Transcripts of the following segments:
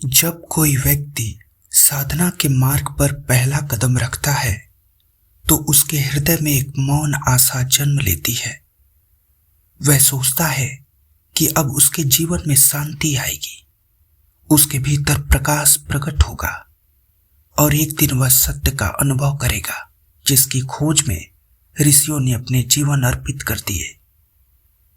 जब कोई व्यक्ति साधना के मार्ग पर पहला कदम रखता है तो उसके हृदय में एक मौन आशा जन्म लेती है। वह सोचता है कि अब उसके जीवन में शांति आएगी, उसके भीतर प्रकाश प्रकट होगा और एक दिन वह सत्य का अनुभव करेगा जिसकी खोज में ऋषियों ने अपने जीवन अर्पित कर दिए।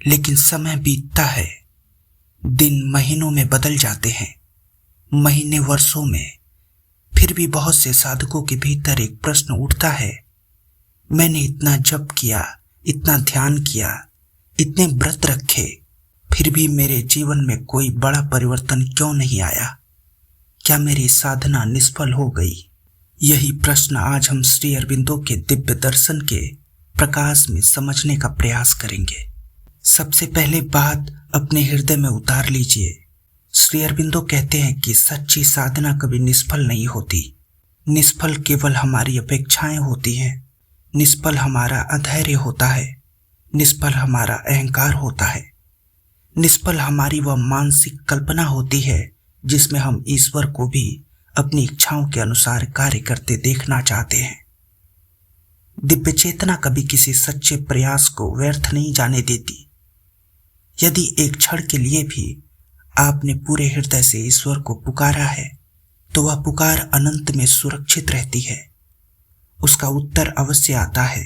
लेकिन समय बीतता है, दिन महीनों में बदल जाते हैं, महीने वर्षों में। फिर भी बहुत से साधकों के भीतर एक प्रश्न उठता है, मैंने इतना जप किया, इतना ध्यान किया, इतने व्रत रखे, फिर भी मेरे जीवन में कोई बड़ा परिवर्तन क्यों नहीं आया? क्या मेरी साधना निष्फल हो गई? यही प्रश्न आज हम श्री अरविंदो के दिव्य दर्शन के प्रकाश में समझने का प्रयास करेंगे। सबसे पहले बात अपने हृदय में उतार लीजिए। श्री अरविंदो कहते हैं कि सच्ची साधना कभी निष्फल नहीं होती। निष्फल केवल हमारी अपेक्षाएं होती हैं, निष्फल हमारा अधैर्य होता है, निष्फल हमारा अहंकार होता है, निष्फल हमारी वह मानसिक कल्पना होती है जिसमें हम ईश्वर को भी अपनी इच्छाओं के अनुसार कार्य करते देखना चाहते हैं। दिव्य चेतना कभी किसी सच्चे प्रयास को व्यर्थ नहीं जाने देती। यदि एक क्षण के लिए भी आपने पूरे हृदय से ईश्वर को पुकारा है तो वह पुकार अनंत में सुरक्षित रहती है। उसका उत्तर अवश्य आता है,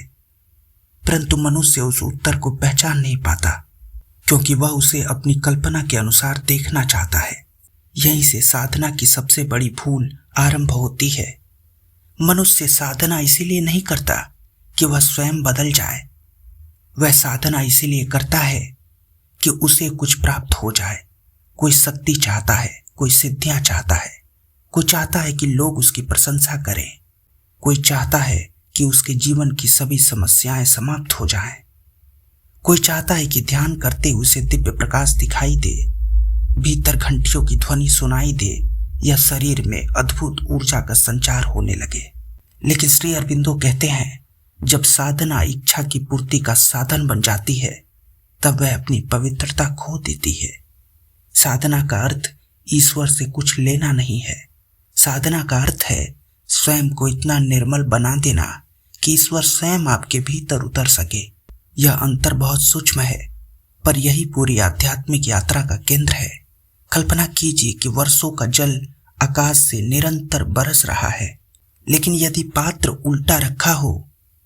परंतु मनुष्य उस उत्तर को पहचान नहीं पाता क्योंकि वह उसे अपनी कल्पना के अनुसार देखना चाहता है। यहीं से साधना की सबसे बड़ी भूल आरंभ होती है। मनुष्य साधना इसीलिए नहीं करता कि वह स्वयं बदल जाए, वह साधना इसीलिए करता है कि उसे कुछ प्राप्त हो जाए। कोई शक्ति चाहता है, कोई सिद्धियां चाहता है, कोई चाहता है कि लोग उसकी प्रशंसा करें, कोई चाहता है कि उसके जीवन की सभी समस्याएं समाप्त हो जाएं, कोई चाहता है कि ध्यान करते उसे दिव्य प्रकाश दिखाई दे, भीतर घंटियों की ध्वनि सुनाई दे या शरीर में अद्भुत ऊर्जा का संचार होने लगे। लेकिन श्री अरविंदो कहते हैं, जब साधना इच्छा की पूर्ति का साधन बन जाती है तब वह अपनी पवित्रता खो देती है। साधना का अर्थ ईश्वर से कुछ लेना नहीं है। साधना का अर्थ है स्वयं को इतना निर्मल बना देना कि ईश्वर स्वयं आपके भीतर उतर सके। यह अंतर बहुत सूक्ष्म है, पर यही पूरी आध्यात्मिक यात्रा का केंद्र है। कल्पना कीजिए कि वर्षों का जल आकाश से निरंतर बरस रहा है, लेकिन यदि पात्र उल्टा रखा हो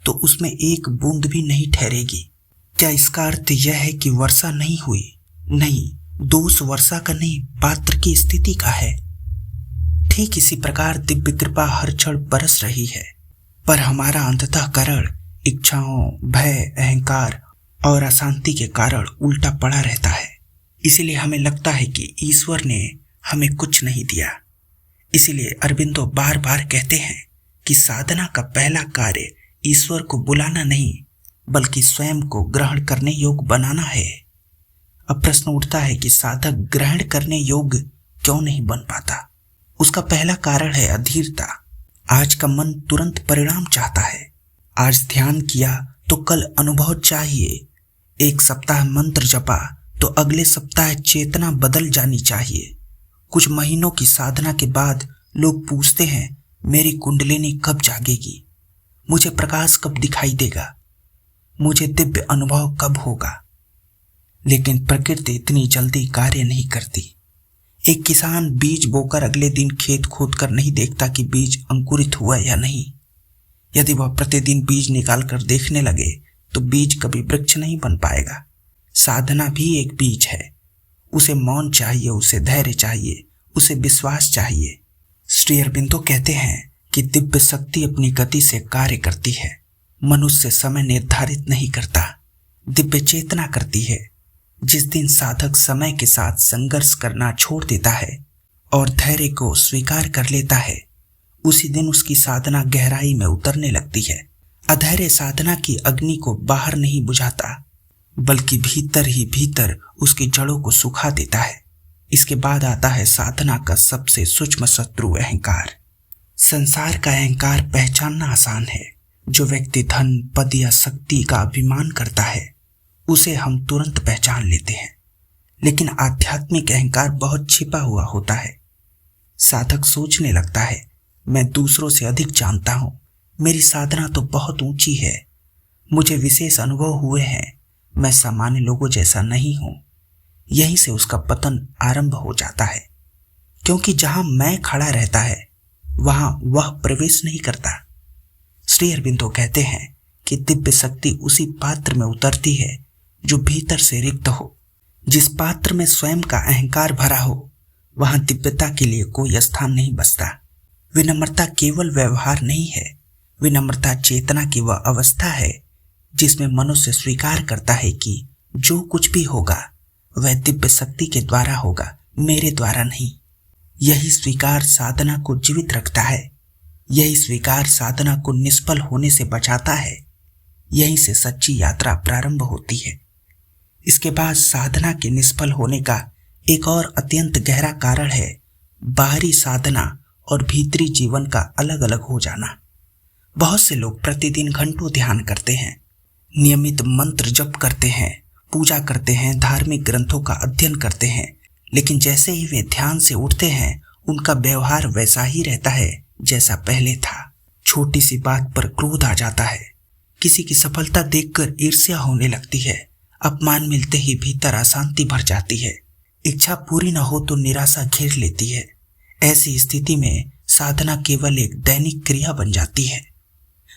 तो उसमें एक बूंद भी नहीं ठहरेगी। क्या इसका अर्थ यह है कि वर्षा नहीं हुई? नहीं, दोष वर्षा का नहीं, पात्र की स्थिति का है। ठीक इसी प्रकार दिव्य कृपा हर क्षण बरस रही है, पर हमारा अंतःकरण इच्छाओं, भय, अहंकार और अशांति के कारण उल्टा पड़ा रहता है। इसीलिए हमें लगता है कि ईश्वर ने हमें कुछ नहीं दिया। इसीलिए अरविंदो बार बार कहते हैं कि साधना का पहला कार्य ईश्वर को बुलाना नहीं बल्कि स्वयं को ग्रहण करने योग्य बनाना है। अब प्रश्न उठता है कि साधक ग्रहण करने योग्य क्यों नहीं बन पाता? उसका पहला कारण है अधीरता। आज का मन तुरंत परिणाम चाहता है। आज ध्यान किया तो कल अनुभव चाहिए। एक सप्ताह मंत्र जपा तो अगले सप्ताह चेतना बदल जानी चाहिए। कुछ महीनों की साधना के बाद लोग पूछते हैं, मेरी कुंडलिनी कब जागेगी? मुझे प्रकाश कब दिखाई देगा? मुझे दिव्य अनुभव कब होगा? लेकिन प्रकृति इतनी जल्दी कार्य नहीं करती। एक किसान बीज बोकर अगले दिन खेत खोद कर नहीं देखता कि बीज अंकुरित हुआ या नहीं। यदि वह प्रतिदिन बीज निकाल कर देखने लगे तो बीज कभी वृक्ष नहीं बन पाएगा। साधना भी एक बीज है। उसे मौन चाहिए, उसे धैर्य चाहिए, उसे विश्वास चाहिए। श्री अरविंदो कहते हैं कि दिव्य शक्ति अपनी गति से कार्य करती है। मनुष्य समय निर्धारित नहीं करता, दिव्य चेतना करती है। जिस दिन साधक समय के साथ संघर्ष करना छोड़ देता है और धैर्य को स्वीकार कर लेता है, उसी दिन उसकी साधना गहराई में उतरने लगती है। अधैर्य साधना की अग्नि को बाहर नहीं बुझाता बल्कि भीतर ही भीतर उसकी जड़ों को सुखा देता है। इसके बाद आता है साधना का सबसे सूक्ष्म शत्रु, अहंकार। संसार का अहंकार पहचानना आसान है। जो व्यक्ति धन, पद या शक्ति का अभिमान करता है उसे हम तुरंत पहचान लेते हैं, लेकिन आध्यात्मिक अहंकार बहुत छिपा हुआ होता है। साधक सोचने लगता है, मैं दूसरों से अधिक जानता हूं, मेरी साधना तो बहुत ऊंची है, मुझे विशेष अनुभव हुए हैं, मैं सामान्य लोगों जैसा नहीं हूं। यहीं से उसका पतन आरंभ हो जाता है, क्योंकि जहां मैं खड़ा रहता है वहां वह प्रवेश नहीं करता। श्री अरबिंदो कहते हैं कि दिव्य शक्ति उसी पात्र में उतरती है जो भीतर से रिक्त हो। जिस पात्र में स्वयं का अहंकार भरा हो वहां दिव्यता के लिए कोई स्थान नहीं बचता। विनम्रता केवल व्यवहार नहीं है, विनम्रता चेतना की वह अवस्था है जिसमें मनुष्य स्वीकार करता है कि जो कुछ भी होगा वह दिव्य शक्ति के द्वारा होगा, मेरे द्वारा नहीं। यही स्वीकार साधना को जीवित रखता है, यही स्वीकार साधना को निष्फल होने से बचाता है। यहीं से सच्ची यात्रा प्रारंभ होती है। इसके बाद साधना के निष्फल होने का एक और अत्यंत गहरा कारण है बाहरी साधना और भीतरी जीवन का अलग अलग हो जाना। बहुत से लोग प्रतिदिन घंटों ध्यान करते हैं, नियमित मंत्र जप करते हैं, पूजा करते हैं, धार्मिक ग्रंथों का अध्ययन करते हैं, लेकिन जैसे ही वे ध्यान से उठते हैं उनका व्यवहार वैसा ही रहता है जैसा पहले था। छोटी सी बात पर क्रोध आ जाता है, किसी की सफलता देखकर ईर्ष्या होने लगती है, अपमान मिलते ही भीतर अशांति भर जाती है, इच्छा पूरी न हो तो निराशा घेर लेती है। ऐसी स्थिति में साधना केवल एक दैनिक क्रिया बन जाती है,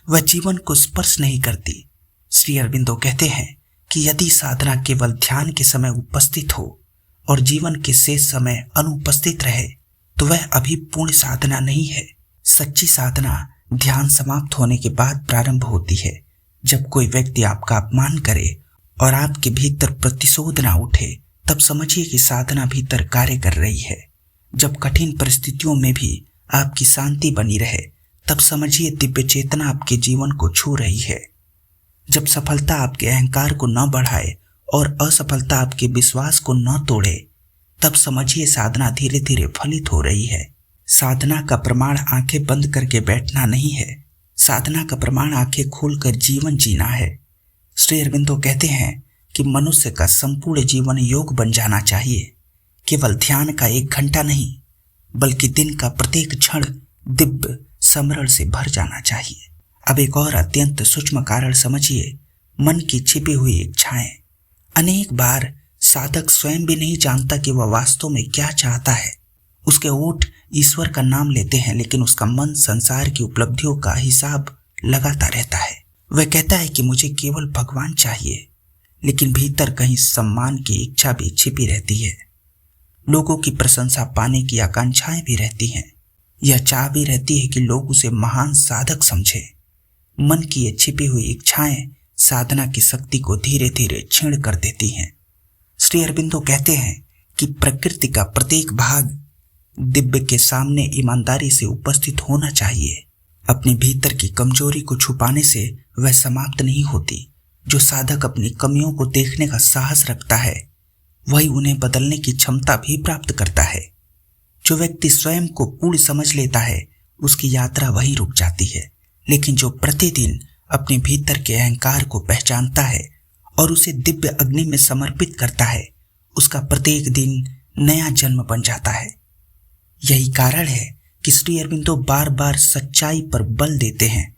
वह जीवन को स्पर्श नहीं करती। श्री अरबिंदो कहते हैं कि यदि साधना केवल ध्यान के समय उपस्थित हो और जीवन के शेष समय अनुपस्थित रहे तो वह अभी पूर्ण साधना नहीं है। सच्ची साधना ध्यान समाप्त होने के बाद प्रारंभ होती है। जब कोई व्यक्ति आपका अपमान करे और आपके भीतर प्रतिशोध ना उठे तब समझिए कि साधना भीतर कार्य कर रही है। जब कठिन परिस्थितियों में भी आपकी शांति बनी रहे तब समझिए दिव्य चेतना आपके जीवन को छू रही है। जब सफलता आपके अहंकार को न बढ़ाए और असफलता आपके विश्वास को न तोड़े तब समझिए साधना धीरे धीरे फलित हो रही है। साधना का प्रमाण आंखें बंद करके बैठना नहीं है, साधना का प्रमाण आंखें खोलकर जीवन जीना है। श्री अरबिंदो कहते हैं कि मनुष्य का संपूर्ण जीवन योग बन जाना चाहिए। केवल ध्यान का 1 घंटा नहीं बल्कि दिन का प्रत्येक क्षण दिव्य स्मरण से भर जाना चाहिए। अब एक और अत्यंत सूक्ष्म कारण समझिए, मन की छिपी हुई इच्छाएं। अनेक बार साधक स्वयं भी नहीं जानता कि वह वास्तव में क्या चाहता है। उसके ओठ ईश्वर का नाम लेते हैं लेकिन उसका मन संसार की उपलब्धियों का हिसाब लगाता रहता है। वह कहता है कि मुझे केवल भगवान चाहिए, लेकिन भीतर कहीं सम्मान की इच्छा भी छिपी रहती है। लोगों की प्रशंसा पाने की आकांक्षाएं भी रहती हैं। यह चाह भी रहती है कि लोग उसे महान साधक समझे। मन की ये छिपी हुई इच्छाएं साधना की शक्ति को धीरे धीरे क्षीण कर देती हैं। श्री अरबिंदो कहते हैं कि प्रकृति का प्रत्येक भाग दिव्य के सामने ईमानदारी से उपस्थित होना चाहिए। अपने भीतर की कमजोरी को छुपाने से वह समाप्त नहीं होती। जो साधक अपनी कमियों को देखने का साहस रखता है वही उन्हें बदलने की क्षमता भी प्राप्त करता है। जो व्यक्ति स्वयं को पूर्ण समझ लेता है उसकी यात्रा वहीं रुक जाती है, लेकिन जो प्रतिदिन अपने भीतर के अहंकार को पहचानता है और उसे दिव्य अग्नि में समर्पित करता है उसका प्रत्येक दिन नया जन्म बन जाता है। यही कारण है कि श्री अरबिंदो बार बार सच्चाई पर बल देते हैं।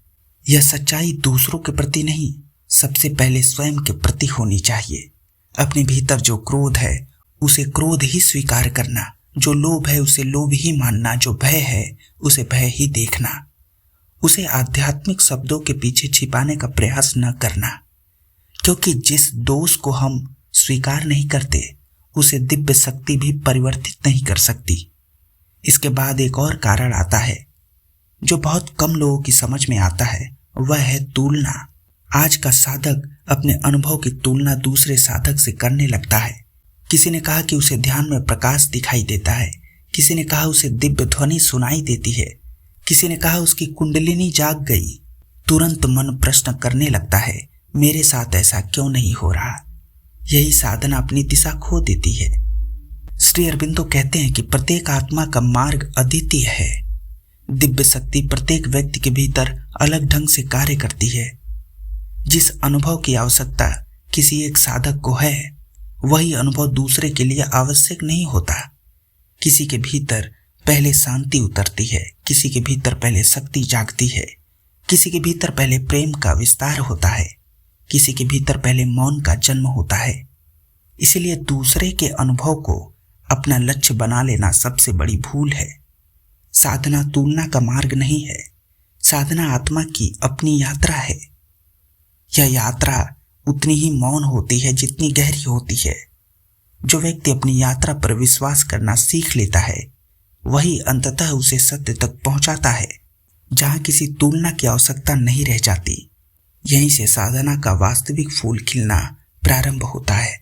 यह सच्चाई दूसरों के प्रति नहीं, सबसे पहले स्वयं के प्रति होनी चाहिए। अपने भीतर जो क्रोध है उसे क्रोध ही स्वीकार करना, जो लोभ है उसे लोभ ही मानना, जो भय है उसे भय ही देखना। उसे आध्यात्मिक शब्दों के पीछे छिपाने का प्रयास न करना, क्योंकि जिस दोष को हम स्वीकार नहीं करते उसे दिव्य शक्ति भी परिवर्तित नहीं कर सकती। इसके बाद एक और कारण आता है जो बहुत कम लोगों की समझ में आता है, वह है तुलना। आज का साधक अपने अनुभव की तुलना दूसरे साधक से करने लगता है। किसी ने कहा कि उसे ध्यान में प्रकाश दिखाई देता है, किसी ने कहा उसे दिव्य ध्वनि सुनाई देती है, किसी ने कहा उसकी कुंडलिनी जाग गई। तुरंत मन प्रश्न करने लगता है, मेरे साथ ऐसा क्यों नहीं हो रहा। यही साधना अपनी दिशा खो देती है। श्री अरबिंदो कहते हैं कि प्रत्येक आत्मा का मार्ग अद्वितीय है। दिव्य शक्ति प्रत्येक व्यक्ति के भीतर अलग ढंग से कार्य करती है। जिस अनुभव की आवश्यकता किसी एक साधक को है वही अनुभव दूसरे के लिए आवश्यक नहीं होता। किसी के भीतर पहले शांति उतरती है, किसी के भीतर पहले शक्ति जागती है, किसी के भीतर पहले प्रेम का विस्तार होता है, किसी के भीतर पहले मौन का जन्म होता है। इसलिए दूसरे के अनुभव को अपना लक्ष्य बना लेना सबसे बड़ी भूल है। साधना तुलना का मार्ग नहीं है, साधना आत्मा की अपनी यात्रा है। यह यात्रा उतनी ही मौन होती है जितनी गहरी होती है। जो व्यक्ति अपनी यात्रा पर विश्वास करना सीख लेता है वही अंततः उसे सत्य तक पहुंचाता है, जहां किसी तुलना की आवश्यकता नहीं रह जाती। यहीं से साधना का वास्तविक फूल खिलना प्रारंभ होता है।